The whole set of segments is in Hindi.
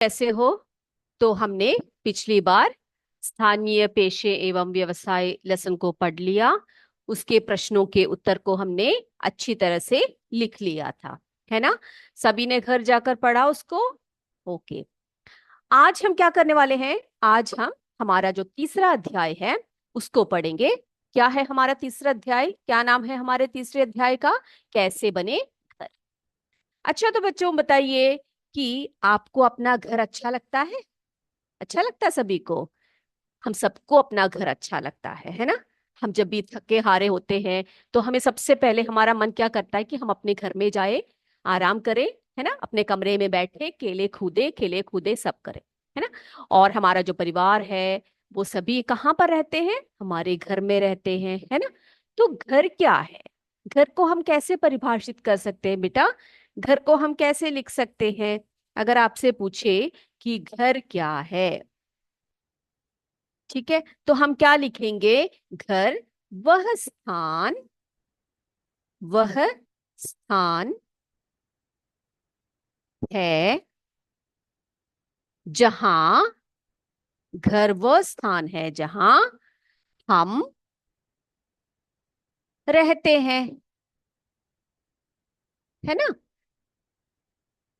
कैसे हो? तो हमने पिछली बार स्थानीय पेशे एवं व्यवसाय लेसन को पढ़ लिया। उसके प्रश्नों के उत्तर को हमने अच्छी तरह से लिख लिया था, है ना? सभी ने घर जाकर पढ़ा उसको। ओके। आज हम क्या करने वाले हैं? आज हम हमारा जो तीसरा अध्याय है उसको पढ़ेंगे। क्या है हमारा तीसरा अध्याय? क्या नाम है हमारे तीसरे अध्याय का? कैसे बने घर। अच्छा, तो बच्चों बताइए कि आपको अपना घर अच्छा लगता है? अच्छा लगता है सभी को? हम सबको अपना घर अच्छा लगता है ना? हम जब भी थके हारे होते हैं तो हमें सबसे पहले हमारा मन क्या करता है कि हम अपने घर में जाए, आराम करें, है ना? अपने कमरे में बैठे खेले कूदे सब करें, है ना? और हमारा जो परिवार है वो सभी कहाँ पर रहते हैं? हमारे घर में रहते हैं, है ना? तो घर क्या है? घर को हम कैसे परिभाषित कर सकते हैं बेटा? घर को हम कैसे लिख सकते हैं? अगर आपसे पूछे कि घर क्या है, ठीक है, तो हम क्या लिखेंगे? घर वह स्थान है जहां, घर वह स्थान है जहां हम रहते हैं, है ना?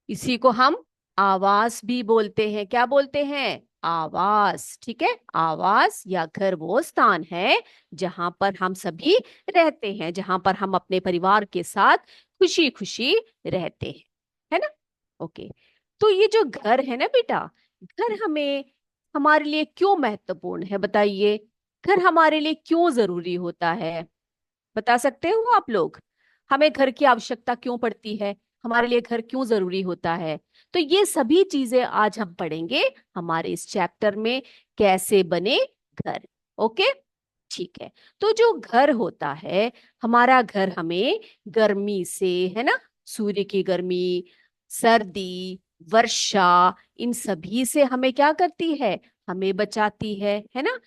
इसी को हम आवास भी बोलते हैं। क्या बोलते हैं? आवास। ठीक है, आवास या घर वो स्थान है जहां पर हम सभी रहते हैं, जहां पर हम अपने परिवार के साथ खुशी खुशी रहते हैं, है ना? ओके। तो ये जो घर है ना बेटा, घर हमें, हमारे लिए क्यों महत्वपूर्ण है बताइए? घर हमारे लिए क्यों जरूरी होता है? बता सकते हो आप लोग? हमें घर की आवश्यकता क्यों पड़ती है? हमारे लिए घर क्यों जरूरी होता है? तो ये सभी चीजें आज हम पढ़ेंगे हमारे इस चैप्टर में, कैसे बने घर। ओके, ठीक है। तो जो घर होता है, हमारा घर हमें गर्मी से, है ना, सूर्य की गर्मी, सर्दी, वर्षा, इन सभी से हमें क्या करती है? हमें बचाती है ना?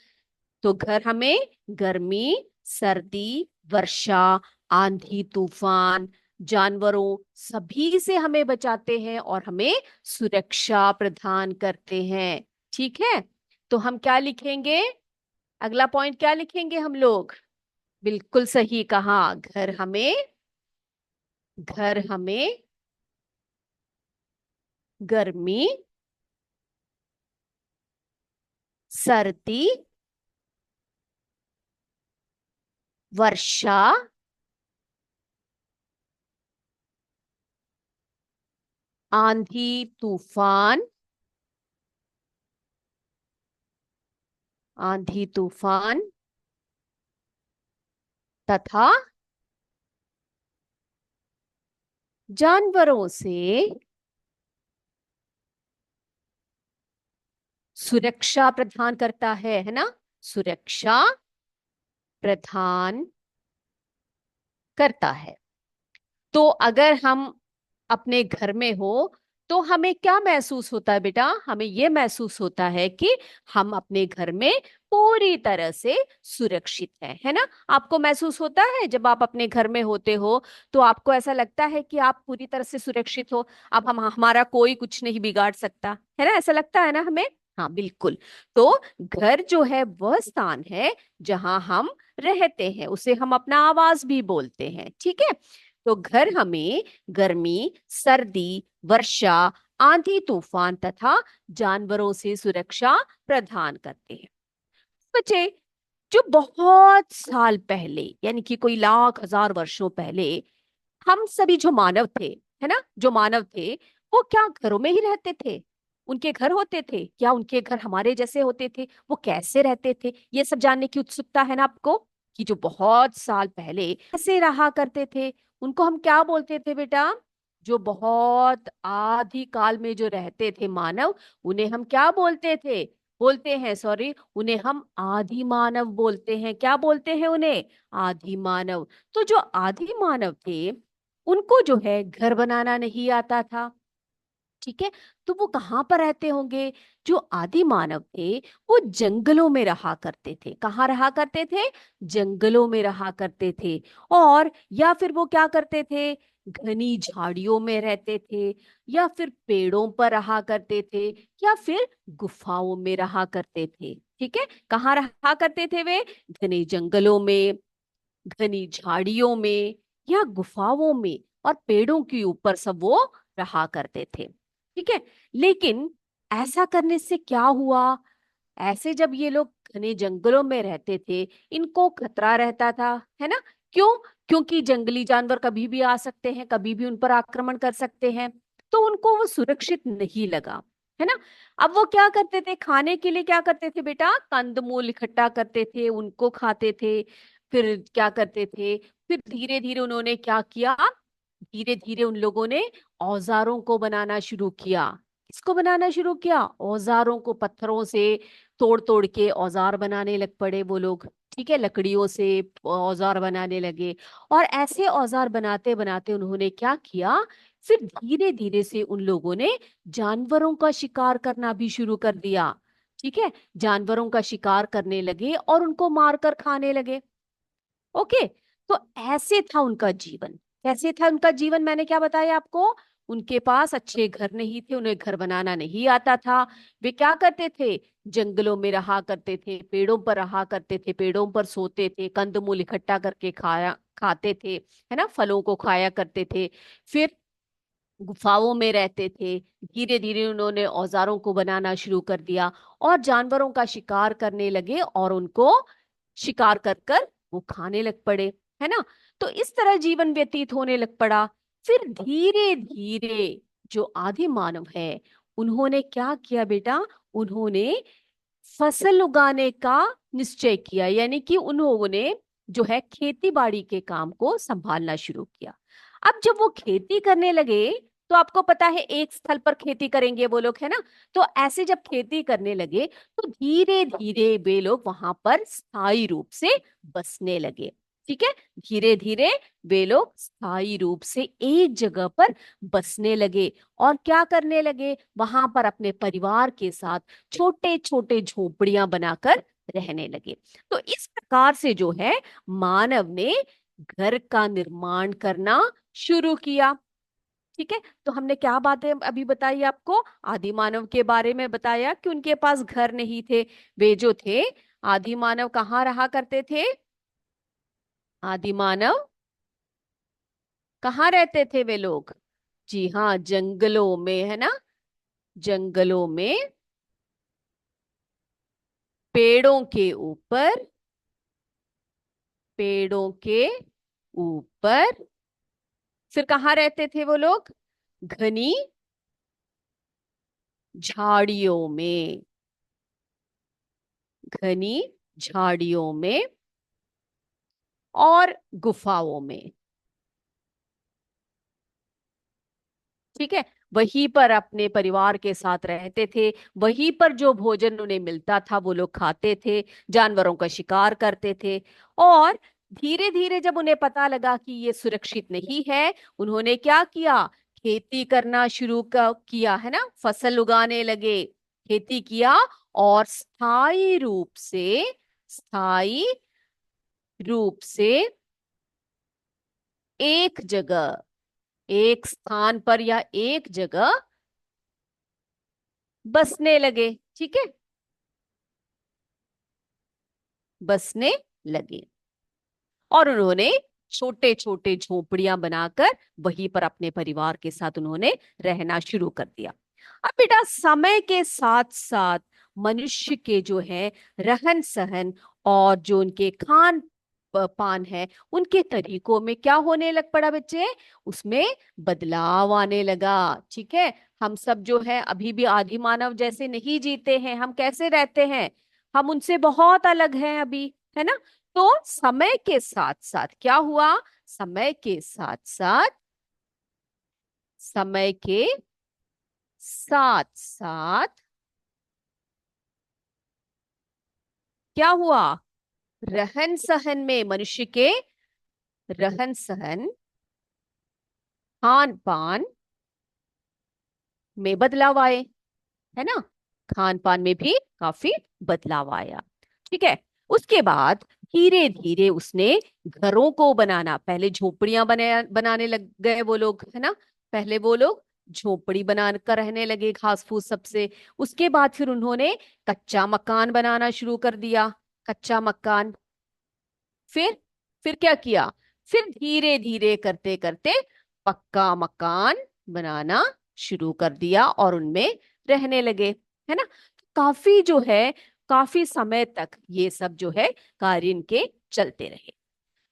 तो घर हमें गर्मी, सर्दी, वर्षा, आंधी तूफान, जानवरों, सभी से हमें बचाते हैं और हमें सुरक्षा प्रदान करते हैं। ठीक है, तो हम क्या लिखेंगे? अगला पॉइंट क्या लिखेंगे हम लोग? बिल्कुल सही कहा, घर हमें गर्मी, सर्दी, वर्षा, आंधी तूफान, आंधी तूफान तथा जानवरों से सुरक्षा प्रदान करता है ना? सुरक्षा प्रदान करता है। तो अगर हम अपने घर में हो तो हमें क्या महसूस होता है बेटा? हमें यह महसूस होता है कि हम अपने घर में पूरी तरह से सुरक्षित है ना? आपको महसूस होता है जब आप अपने घर में होते हो तो आपको ऐसा लगता है कि आप पूरी तरह से सुरक्षित हो, अब हम हमारा कोई कुछ नहीं बिगाड़ सकता, है ना? ऐसा लगता है ना हमें? हाँ बिल्कुल। तो घर जो है वह स्थान है जहां हम रहते हैं, उसे हम अपना आवास भी बोलते हैं। ठीक है, तो घर हमें गर्मी, सर्दी, वर्षा, आंधी तूफान तथा जानवरों से सुरक्षा प्रदान करते हैं। बच्चे, जो बहुत साल पहले, यानी कि कोई लाख हजार वर्षों पहले, हम सभी जो मानव थे, है ना, जो मानव थे, वो क्या घरों में ही रहते थे? उनके घर होते थे क्या? उनके घर हमारे जैसे होते थे? वो कैसे रहते थे? ये सब जानने की उत्सुकता है ना आपको, कि जो बहुत साल पहले कैसे रहा करते थे? उनको हम क्या बोलते थे बेटा? जो बहुत आदि काल में जो रहते थे मानव, उन्हें हम क्या बोलते थे? बोलते हैं, सॉरी, उन्हें हम आदि मानव बोलते हैं। क्या बोलते हैं उन्हें? आदि मानव। तो जो आदि मानव थे उनको जो है घर बनाना नहीं आता था। ठीक है, तो वो कहाँ पर रहते होंगे? जो आदि मानव थे वो जंगलों में रहा करते थे। कहाँ रहा करते थे? जंगलों में रहा करते थे। और या फिर वो क्या करते थे? घनी झाड़ियों में रहते थे, या फिर पेड़ों पर रहा करते थे, या फिर गुफाओं में रहा करते थे। ठीक है, कहाँ रहा करते थे वे? घने जंगलों में, घनी झाड़ियों में, या गुफाओं में, और पेड़ों के ऊपर सब वो रहा करते थे। ठीक है, लेकिन ऐसा करने से क्या हुआ? ऐसे जब ये लोग घने जंगलों में रहते थे, इनको खतरा रहता था, है ना? क्यों? क्योंकि जंगली जानवर कभी भी आ सकते हैं, कभी भी उन पर आक्रमण कर सकते हैं। तो उनको वो सुरक्षित नहीं लगा, है ना? अब वो क्या करते थे? खाने के लिए क्या करते थे बेटा? कंदमूल इकट्ठा करते थे, उनको खाते थे। फिर क्या करते थे? फिर धीरे धीरे उन्होंने क्या किया? धीरे धीरे उन लोगों ने औजारों को बनाना शुरू किया। किसको बनाना शुरू किया? औजारों को। पत्थरों से तोड़ तोड़ के औजार बनाने लग पड़े वो लोग। ठीक है, लकड़ियों से औजार बनाने लगे। और ऐसे औजार बनाते बनाते उन्होंने क्या किया? फिर धीरे धीरे से उन लोगों ने जानवरों का शिकार करना भी शुरू कर दिया। ठीक है, जानवरों का शिकार करने लगे और उनको मारकर खाने लगे। ओके, तो ऐसे था उनका जीवन। कैसे था उनका जीवन? मैंने क्या बताया आपको? उनके पास अच्छे घर नहीं थे, उन्हें घर बनाना नहीं आता था। वे क्या करते थे? जंगलों में रहा करते थे, पेड़ों पर रहा करते थे, पेड़ों पर सोते थे, कंदमूल इकट्ठा करके खाते थे, है ना? फलों को खाया करते थे। फिर गुफाओं में रहते थे। धीरे धीरे उन्होंने औजारों को बनाना शुरू कर दिया और जानवरों का शिकार करने लगे, और उनको शिकार कर कर वो खाने लग पड़े, है ना? तो इस तरह जीवन व्यतीत होने लग पड़ा। फिर धीरे धीरे जो आदि मानव है, उन्होंने क्या किया बेटा? उन्होंने फसल उगाने का निश्चय किया, यानी कि उन्होंने जो है खेती बाड़ी के काम को संभालना शुरू किया। अब जब वो खेती करने लगे, तो आपको पता है एक स्थल पर खेती करेंगे वो लोग, है ना? तो ऐसे जब खेती करने लगे, तो धीरे धीरे वे लोग वहां पर स्थायी रूप से बसने लगे। ठीक है, धीरे धीरे वे लोग स्थायी रूप से एक जगह पर बसने लगे। और क्या करने लगे? वहां पर अपने परिवार के साथ छोटे छोटे झोपड़ियां बनाकर रहने लगे। तो इस प्रकार से जो है, मानव ने घर का निर्माण करना शुरू किया। ठीक है, तो हमने क्या बातें अभी बताई आपको? आदि मानव के बारे में बताया कि उनके पास घर नहीं थे। वे जो थे, आदि मानव कहाँ रहा करते थे? आदि मानव कहाँ रहते थे वे लोग? जी हाँ, जंगलों में, है ना? जंगलों में, पेड़ों के ऊपर, पेड़ों के ऊपर। फिर कहाँ रहते थे वो लोग? घनी झाड़ियों में, घनी झाड़ियों में, और गुफाओं में। ठीक है, वहीं पर अपने परिवार के साथ रहते थे। वहीं पर जो भोजन उन्हें मिलता था वो लोग खाते थे, जानवरों का शिकार करते थे। और धीरे धीरे जब उन्हें पता लगा कि ये सुरक्षित नहीं है, उन्होंने क्या किया? खेती करना शुरू किया, है ना? फसल उगाने लगे, खेती किया। और स्थायी रूप से एक जगह, एक स्थान पर या एक जगह बसने लगे। ठीक है, बसने लगे। और उन्होंने छोटे छोटे झोपड़ियां बनाकर वहीं पर अपने परिवार के साथ उन्होंने रहना शुरू कर दिया। अब बेटा, समय के साथ साथ मनुष्य के जो है रहन सहन और जो उनके खान पान है, उनके तरीकों में क्या होने लग पड़ा बच्चे? उसमें बदलाव आने लगा। ठीक है, हम सब जो है अभी भी आदि मानव जैसे नहीं जीते हैं। हम कैसे रहते हैं? हम उनसे बहुत अलग हैं अभी, है ना? तो समय के साथ साथ क्या हुआ? समय के साथ साथ, समय के साथ साथ क्या हुआ? रहन सहन में, मनुष्य के रहन सहन, खान पान में बदलाव आए, है ना? खान पान में भी काफी बदलाव आया। ठीक है, उसके बाद धीरे धीरे उसने घरों को बनाना, पहले झोपड़ियां बनाने लग गए वो लोग, है ना। पहले वो लोग झोपड़ी बनाकर रहने लगे घास फूस सबसे। उसके बाद फिर उन्होंने कच्चा मकान बनाना शुरू कर दिया, कच्चा मकान। फिर फिर क्या किया, फिर धीरे धीरे करते करते पक्का मकान बनाना शुरू कर दिया और उनमें रहने लगे, है ना। काफी जो है, काफी समय तक ये सब जो है कार्य इनके चलते रहे।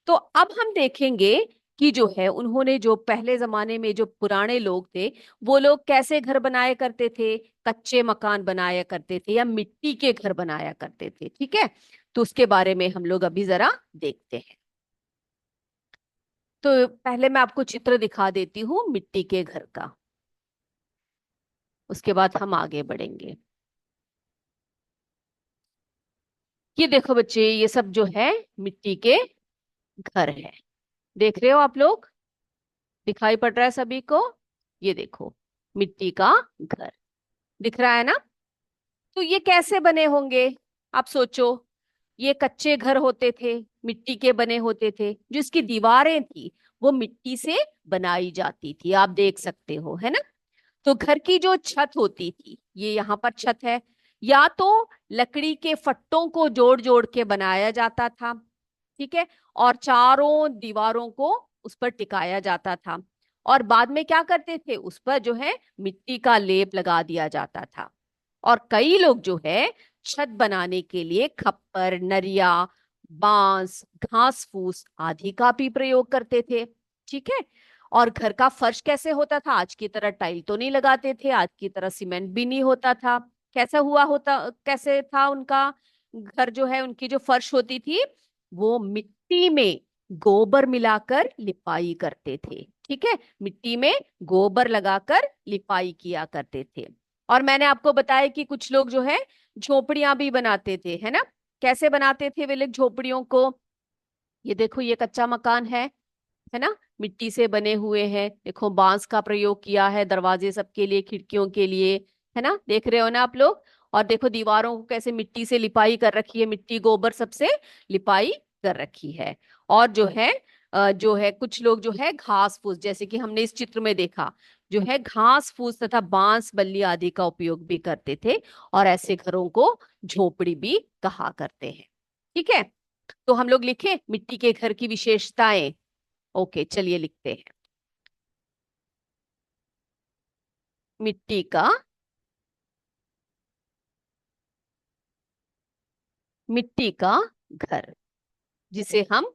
तो अब हम देखेंगे कि जो है उन्होंने, जो पहले जमाने में जो पुराने लोग थे, वो लोग कैसे घर बनाया करते थे। कच्चे मकान बनाया करते थे या मिट्टी के घर बनाया करते थे, ठीक है। तो उसके बारे में हम लोग अभी जरा देखते हैं। तो पहले मैं आपको चित्र दिखा देती हूँ मिट्टी के घर का, उसके बाद हम आगे बढ़ेंगे। ये देखो बच्चे, ये सब जो है मिट्टी के घर है। देख रहे हो आप लोग, दिखाई पड़ रहा है सभी को। ये देखो, मिट्टी का घर दिख रहा है ना। तो ये कैसे बने होंगे, आप सोचो। ये कच्चे घर होते थे, मिट्टी के बने होते थे, जो इसकी दीवारें थी वो मिट्टी से बनाई जाती थी, आप देख सकते हो, है ना। तो घर की जो छत होती थी, ये यहाँ पर छत है, या तो लकड़ी के फट्टों को जोड़ जोड़ के बनाया जाता था, ठीक है। और चारों दीवारों को उस पर टिकाया जाता था। और बाद में क्या करते थे, उस पर जो है मिट्टी का लेप लगा दिया जाता था। और कई लोग जो है छत बनाने के लिए खप्पर, नरिया, बांस, घास फूस आदि का भी प्रयोग करते थे, ठीक है। और घर का फर्श कैसे होता था, आज की तरह टाइल तो नहीं लगाते थे, आज की तरह सीमेंट भी नहीं होता था। कैसा हुआ होता, कैसे था उनका घर, जो है उनकी जो फर्श होती थी वो मिट्टी में गोबर मिलाकर लिपाई करते थे, ठीक है। मिट्टी में गोबर लगाकर लिपाई किया करते थे। और मैंने आपको बताया कि कुछ लोग जो है झोपड़ियां भी बनाते थे, है ना। कैसे बनाते थे वे लोग झोपड़ियों को, ये देखो, ये कच्चा मकान है ना, मिट्टी से बने हुए हैं। देखो बांस का प्रयोग किया है दरवाजे सबके लिए, खिड़कियों के लिए, है ना, देख रहे हो ना आप लोग। और देखो दीवारों को कैसे मिट्टी से लिपाई कर रखी है, मिट्टी गोबर सबसे लिपाई कर रखी है। और जो है कुछ लोग जो है घास फूस, जैसे कि हमने इस चित्र में देखा, जो है घास फूस तथा बांस बल्ली आदि का उपयोग भी करते थे। और ऐसे घरों को झोपड़ी भी कहा करते हैं, ठीक है। तो हम लोग लिखे मिट्टी के घर की विशेषताएं। ओके, चलिए लिखते हैं। मिट्टी का, मिट्टी का घर, जिसे हम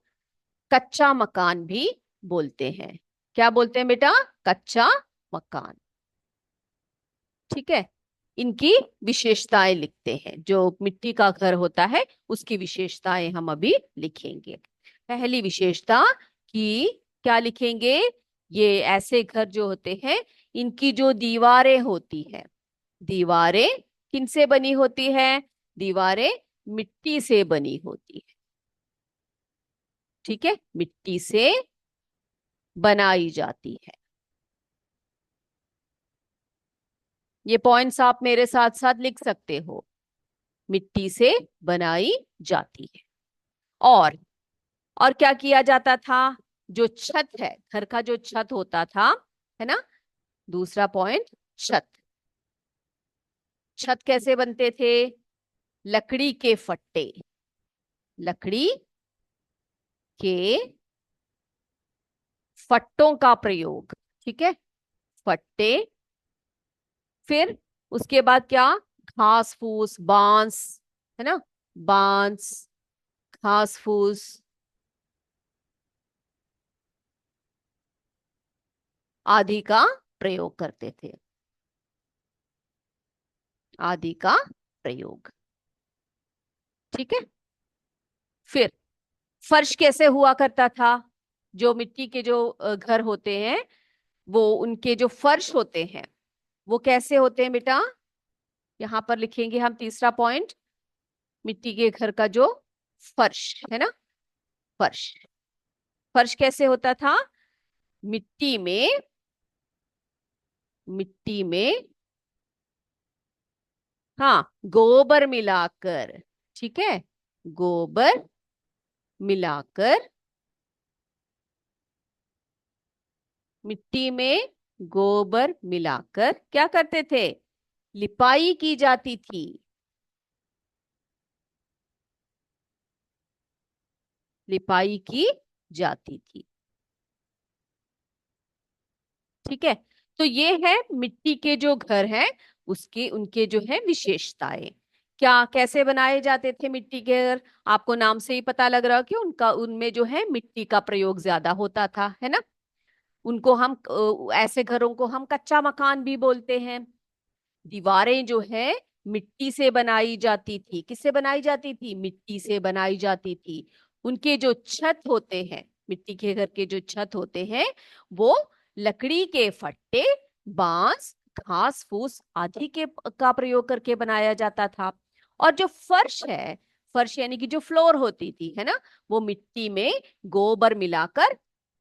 कच्चा मकान भी बोलते हैं। क्या बोलते हैं बेटा, कच्चा मकान, ठीक है। इनकी विशेषताएं लिखते हैं, जो मिट्टी का घर होता है उसकी विशेषताएं हम अभी लिखेंगे। पहली विशेषता कि क्या लिखेंगे, ये ऐसे घर जो होते हैं इनकी जो दीवारें होती है, दीवारें किनसे बनी होती है, दीवारें मिट्टी से बनी होती है, ठीक है, मिट्टी से बनाई जाती है। ये पॉइंट्स आप मेरे साथ साथ लिख सकते हो, मिट्टी से बनाई जाती है। और और क्या किया जाता था, जो छत है, घर का जो छत होता था, है ना, दूसरा पॉइंट, छत। छत कैसे बनते थे, लकड़ी के फट्टे, लकड़ी के फट्टों का प्रयोग, ठीक है, फट्टे। फिर उसके बाद क्या, घास फूस, बांस, है ना, बांस, घास फूस आदि का प्रयोग करते थे, आदि का प्रयोग, ठीक है। फिर फर्श कैसे हुआ करता था, जो मिट्टी के जो घर होते हैं, वो उनके जो फर्श होते हैं वो कैसे होते हैं बेटा, यहां पर लिखेंगे हम तीसरा पॉइंट, मिट्टी के घर का जो फर्श है ना, फर्श, फर्श कैसे होता था, मिट्टी में, मिट्टी में, हाँ, गोबर मिलाकर, ठीक है, गोबर मिलाकर, मिट्टी में गोबर मिलाकर क्या करते थे? लिपाई की जाती थी। लिपाई की जाती थी। ठीक है। तो ये है मिट्टी के जो घर हैं, उसके उनके जो है विशेषताएं। क्या कैसे बनाए जाते थे मिट्टी के घर? आपको नाम से ही पता लग रहा है कि उनका उनमें जो है मिट्टी का प्रयोग ज्यादा होता था, है ना। उनको हम ऐसे घरों को हम कच्चा मकान भी बोलते हैं। दीवारें जो है मिट्टी से बनाई जाती थी। किससे बनाई जाती थी? मिट्टी से बनाई जाती थी। उनके जो छत होते हैं, मिट्टी के घर के जो छत होते हैं, वो लकड़ी के फट्टे, बांस, घास फूस आदि के का प्रयोग करके बनाया जाता था। और जो फर्श है, फर्श यानी कि जो फ्लोर होती थी, है ना, वो मिट्टी में गोबर मिलाकर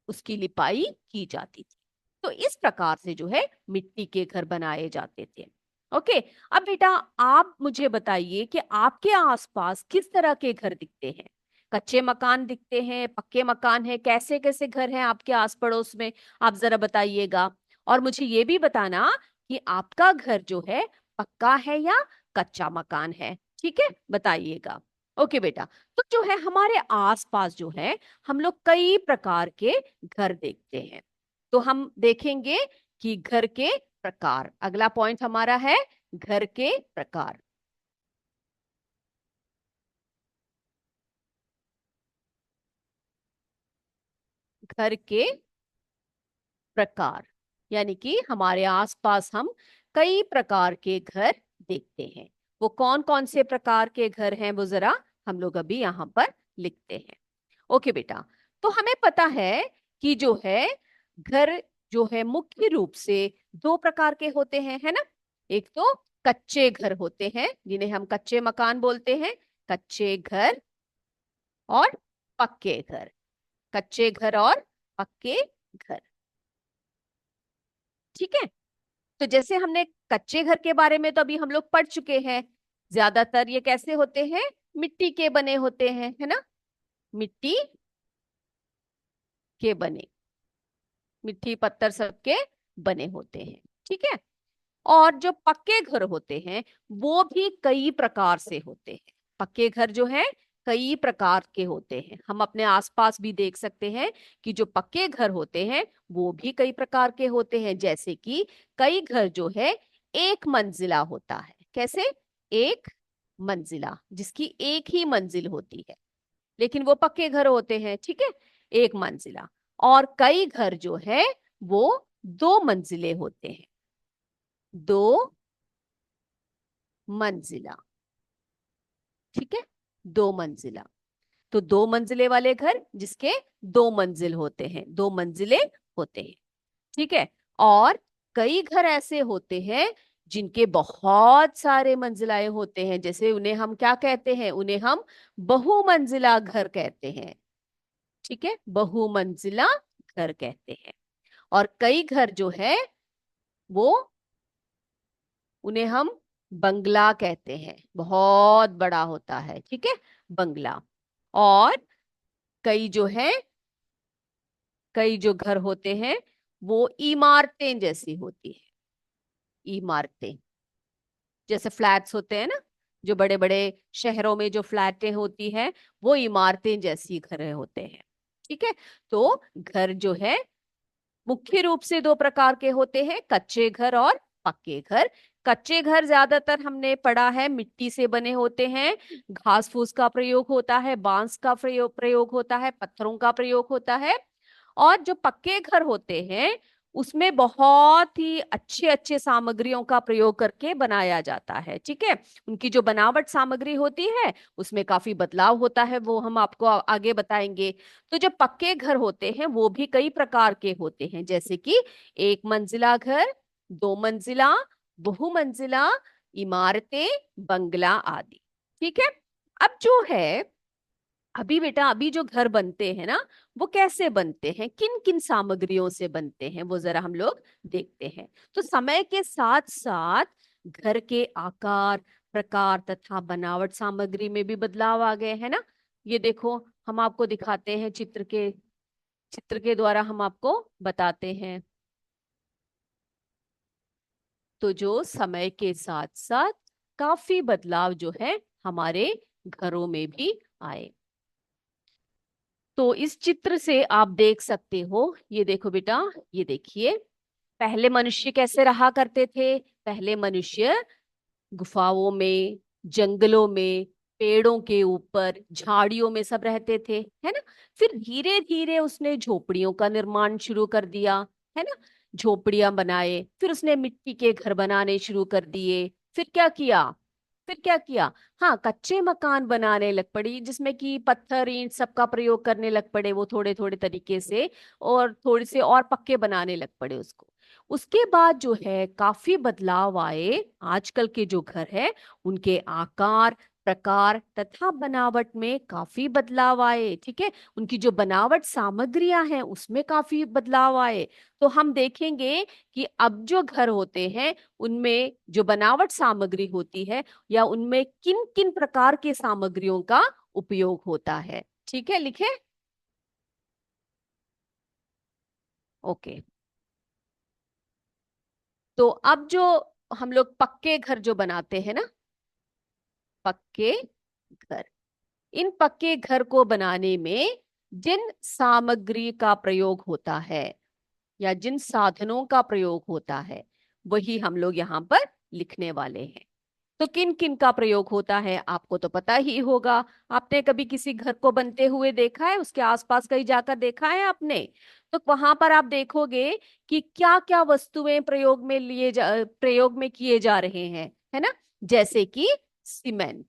उसकी लिपाई की जाती थी। तो इस प्रकार से जो है मिट्टी के घर बनाए जाते थे। ओके। अब बेटा, आप मुझे बताइए कि आपके आसपास किस तरह के घर दिखते हैं? कच्चे मकान दिखते हैं, पक्के मकान है, कैसे कैसे घर हैं आपके आस पड़ोस में? आप जरा बताइएगा। और मुझे ये भी बताना कि आपका घर जो है पक्का है या कच्चा मकान है। ठीक है, बताइएगा। ओके बेटा। तो जो है हमारे आसपास जो है, हम लोग कई प्रकार के घर देखते हैं। तो हम देखेंगे कि घर के प्रकार। अगला पॉइंट हमारा है घर के प्रकार। घर के प्रकार यानी कि हमारे आसपास हम कई प्रकार के घर देखते हैं। वो कौन कौन से प्रकार के घर हैं, वो जरा हम लोग अभी यहाँ पर लिखते हैं। ओके बेटा। तो हमें पता है कि जो है घर जो है मुख्य रूप से दो प्रकार के होते हैं, है ना। एक तो कच्चे घर होते हैं जिन्हें हम कच्चे मकान बोलते हैं। कच्चे घर और पक्के घर। कच्चे घर और पक्के घर। ठीक है। तो जैसे हमने कच्चे घर के बारे में तो अभी हम लोग पढ़ चुके हैं। ज्यादातर ये कैसे होते हैं? मिट्टी के बने होते हैं, है ना। मिट्टी के बने, मिट्टी पत्थर सबके बने होते हैं। ठीक है। और जो पक्के घर होते हैं वो भी कई प्रकार से होते हैं। पक्के घर जो है कई प्रकार के होते हैं। हम अपने आसपास भी देख सकते हैं कि जो पक्के घर होते हैं वो भी कई प्रकार के होते हैं। जैसे कि कई घर जो है एक मंजिला होता है। कैसे? एक मंजिला, जिसकी एक ही मंजिल होती है, लेकिन वो पक्के घर होते हैं। ठीक है, एक मंजिला। और कई घर जो है वो दो मंजिले होते हैं। दो मंजिला। ठीक है, दो मंजिला। तो दो मंजिले वाले घर जिसके दो मंजिल होते हैं, दो मंजिले होते हैं। ठीक है। और कई घर ऐसे होते हैं जिनके बहुत सारे मंजिलाएं होते हैं। जैसे उन्हें हम क्या कहते हैं? उन्हें हम बहुमंजिला घर कहते हैं। ठीक है, बहुमंजिला घर कहते हैं। और कई घर जो है वो, उन्हें हम बंगला कहते हैं। बहुत बड़ा होता है। ठीक है, बंगला। और कई जो है, कई जो घर होते हैं वो इमारतें जैसी होती है। इमारतें, जैसे फ्लैट्स होते हैं ना, जो बड़े बड़े शहरों में जो फ्लैटें होती हैं, वो इमारतें जैसी घर होते हैं। ठीक है। तो घर जो है मुख्य रूप से दो प्रकार के होते हैं, कच्चे घर और पक्के घर। कच्चे घर ज्यादातर हमने पढ़ा है मिट्टी से बने होते हैं। घास फूस का प्रयोग होता है, बांस का प्रयोग होता है, पत्थरों का प्रयोग होता है। और जो पक्के घर होते हैं उसमें बहुत ही अच्छे अच्छे सामग्रियों का प्रयोग करके बनाया जाता है। ठीक है। उनकी जो बनावट सामग्री होती है उसमें काफी बदलाव होता है, वो हम आपको आगे बताएंगे। तो जो पक्के घर होते हैं वो भी कई प्रकार के होते हैं। जैसे कि एक मंजिला घर, दो मंजिला, बहुमंजिला, इमारतें, बंगला आदि। ठीक है। अब जो है, अभी बेटा, अभी जो घर बनते हैं ना, वो कैसे बनते हैं, किन किन सामग्रियों से बनते हैं, वो जरा हम लोग देखते हैं। तो समय के साथ साथ घर के आकार, प्रकार तथा बनावट सामग्री में भी बदलाव आ गए हैं ना। ये देखो, हम आपको दिखाते हैं चित्र के द्वारा हम आपको बताते हैं। तो जो समय के साथ साथ काफी बदलाव जो है हमारे घरों में भी आए। तो इस चित्र से आप देख सकते हो, ये देखो बेटा, ये देखिए, पहले मनुष्य कैसे रहा करते थे। पहले मनुष्य गुफाओं में, जंगलों में, पेड़ों के ऊपर, झाड़ियों में सब रहते थे, है ना। फिर धीरे धीरे उसने झोपड़ियों का निर्माण शुरू कर दिया, है ना। झोपड़ियां बनाए, फिर उसने मिट्टी के घर बनाने शुरू कर दिए। फिर क्या किया, फिर क्या किया, हाँ, कच्चे मकान बनाने लग पड़ी, जिसमें कि पत्थर ईंट सबका प्रयोग करने लग पड़े वो थोड़े थोड़े तरीके से, और थोड़े से और पक्के बनाने लग पड़े उसको। उसके बाद जो है काफी बदलाव आए। आजकल के जो घर है उनके आकार, प्रकार तथा बनावट में काफी बदलाव आए, ठीक है। उनकी जो बनावट सामग्रियां हैं उसमें काफी बदलाव आए। तो हम देखेंगे कि अब जो घर होते हैं उनमें जो बनावट सामग्री होती है, या उनमें किन किन प्रकार के सामग्रियों का उपयोग होता है। ठीक है, लिखे। ओके। तो अब जो हम लोग पक्के घर जो बनाते हैं ना, पक्के घर, इन पक्के घर को बनाने में जिन सामग्री का प्रयोग होता है, या जिन साधनों का प्रयोग होता है, वही हम लोग यहाँ पर लिखने वाले हैं। तो किन किन का प्रयोग होता है आपको तो पता ही होगा। आपने कभी किसी घर को बनते हुए देखा है, उसके आसपास कहीं जाकर देखा है आपने? तो वहां पर आप देखोगे कि क्या क्या वस्तुएं प्रयोग में किए जा रहे हैं, है ना। जैसे कि सीमेंट,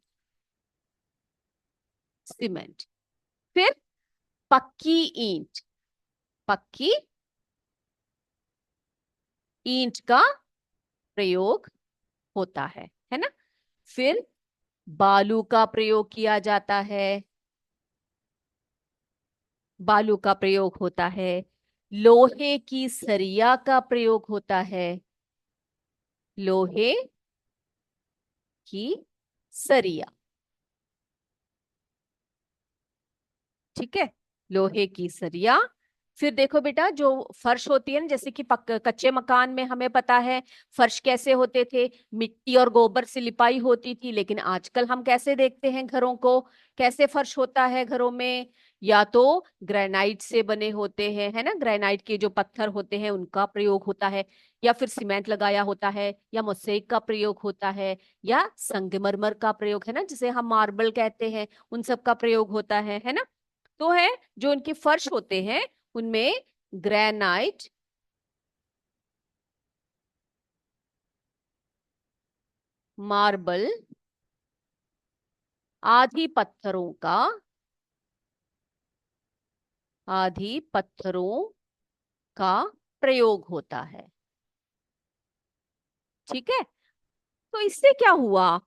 सीमेंट। फिर पक्की ईंट, पक्की ईंट का प्रयोग होता है ना। फिर बालू का प्रयोग किया जाता है, बालू का प्रयोग होता है। लोहे की सरिया का प्रयोग होता है, लोहे की सरिया, ठीक है, लोहे की सरिया। फिर देखो बेटा, जो फर्श होती है ना, जैसे कि कच्चे मकान में हमें पता है फर्श कैसे होते थे, मिट्टी और गोबर से लिपाई होती थी। लेकिन आजकल हम कैसे देखते हैं घरों को, कैसे फर्श होता है घरों में, या तो ग्रेनाइट से बने होते हैं, है ना, ग्रेनाइट के जो पत्थर होते हैं उनका प्रयोग होता है, या फिर सीमेंट लगाया होता है, या मोज़ेक का प्रयोग होता है, या संगमरमर का प्रयोग, है ना, जिसे हम मार्बल कहते हैं, उन सब का प्रयोग होता है ना। तो है, जो उनके फर्श होते हैं उनमें ग्रेनाइट, मार्बल आदि पत्थरों का, आदि पत्थरों का प्रयोग होता है, ठीक है। तो इससे क्या हुआ,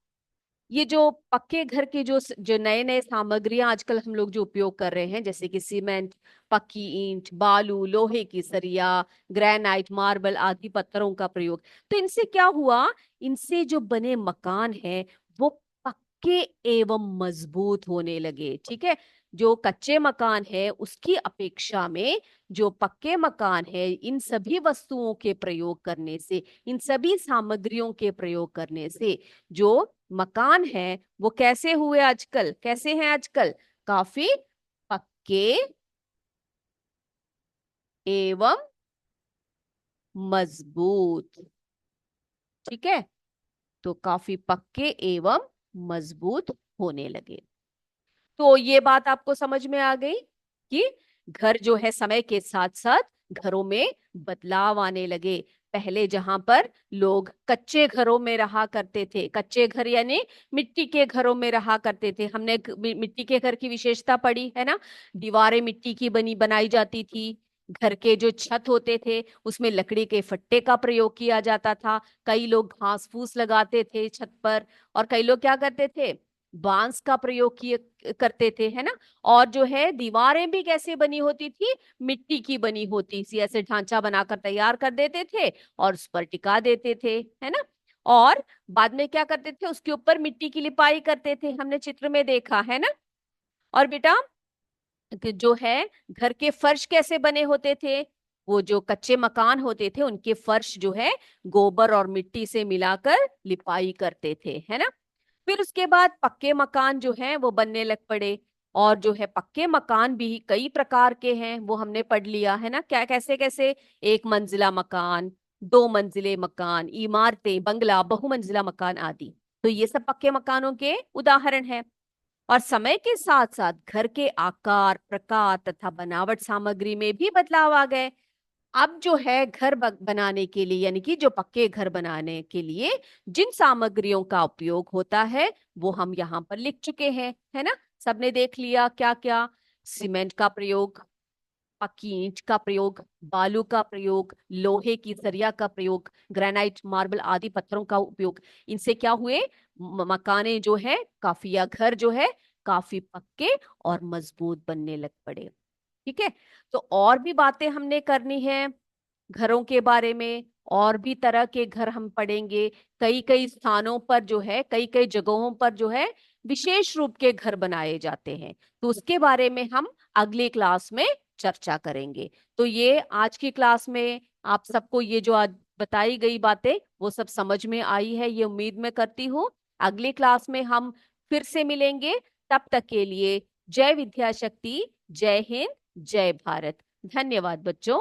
ये जो पक्के घर के जो नए नए सामग्रियां आजकल हम लोग जो उपयोग कर रहे हैं, जैसे कि सीमेंट, पक्की ईंट, बालू, लोहे की सरिया, ग्रेनाइट, मार्बल आदि पत्थरों का प्रयोग, तो इनसे क्या हुआ, इनसे जो बने मकान हैं वो पक्के एवं मजबूत होने लगे, ठीक है। जो कच्चे मकान है उसकी अपेक्षा में जो पक्के मकान है, इन सभी वस्तुओं के प्रयोग करने से, इन सभी सामग्रियों के प्रयोग करने से जो मकान है वो कैसे हुए आजकल, कैसे हैं आजकल, काफी पक्के एवं मजबूत, ठीक है। तो काफी पक्के एवं मजबूत होने लगे। तो ये बात आपको समझ में आ गई कि घर जो है समय के साथ साथ घरों में बदलाव आने लगे। पहले जहां पर लोग कच्चे घरों में रहा करते थे, कच्चे घर यानी मिट्टी के घरों में रहा करते थे, हमने मिट्टी के घर की विशेषता पढ़ी है ना। दीवारें मिट्टी की बनाई जाती थी। घर के जो छत होते थे उसमें लकड़ी के फट्टे का प्रयोग किया जाता था। कई लोग घास फूस लगाते थे छत पर, और कई लोग क्या करते थे, बांस का प्रयोग किए करते थे, है ना। और जो है दीवारें भी कैसे बनी होती थी, मिट्टी की बनी होती थी, ऐसे ढांचा बनाकर तैयार कर देते थे और उस पर टिका देते थे, है ना। और बाद में क्या करते थे, उसके ऊपर मिट्टी की लिपाई करते थे, हमने चित्र में देखा है ना। और बेटा जो है घर के फर्श कैसे बने होते थे? वो जो कच्चे मकान होते थे उनके फर्श जो है गोबर और मिट्टी से मिलाकर लिपाई करते थे, है ना। फिर उसके बाद पक्के मकान जो हैं वो बनने लग पड़े। और जो है पक्के मकान भी कई प्रकार के हैं, वो हमने पढ़ लिया है ना, क्या कैसे कैसे। एक मंजिला मकान, दो मंजिले मकान, इमारतें, बंगला, बहुमंजिला मकान आदि। तो ये सब पक्के मकानों के उदाहरण हैं। और समय के साथ साथ घर के आकार, प्रकार तथा बनावट सामग्री में भी बदलाव आ गए। अब जो है घर बनाने के लिए, यानी कि जो पक्के घर बनाने के लिए जिन सामग्रियों का उपयोग होता है वो हम यहाँ पर लिख चुके हैं, है ना। सबने देख लिया क्या क्या। सीमेंट का प्रयोग, पक्की ईंट का प्रयोग, बालू का प्रयोग, लोहे की सरिया का प्रयोग, ग्रेनाइट, मार्बल आदि पत्थरों का उपयोग। इनसे क्या हुए, मकाने जो है काफी, या घर जो है काफी पक्के और मजबूत बनने लग पड़े। ठीक है। तो और भी बातें हमने करनी है घरों के बारे में, और भी तरह के घर हम पढ़ेंगे। कई कई स्थानों पर जो है, कई कई जगहों पर जो है विशेष रूप के घर बनाए जाते हैं। तो उसके बारे में हम अगली क्लास में चर्चा करेंगे। तो ये आज की क्लास में आप सबको ये जो आज बताई गई बातें वो सब समझ में आई है, ये उम्मीद मैं करती हूँ। अगली क्लास में हम फिर से मिलेंगे। तब तक के लिए जय विद्या शक्ति, जय हिंद, जय भारत। धन्यवाद बच्चों।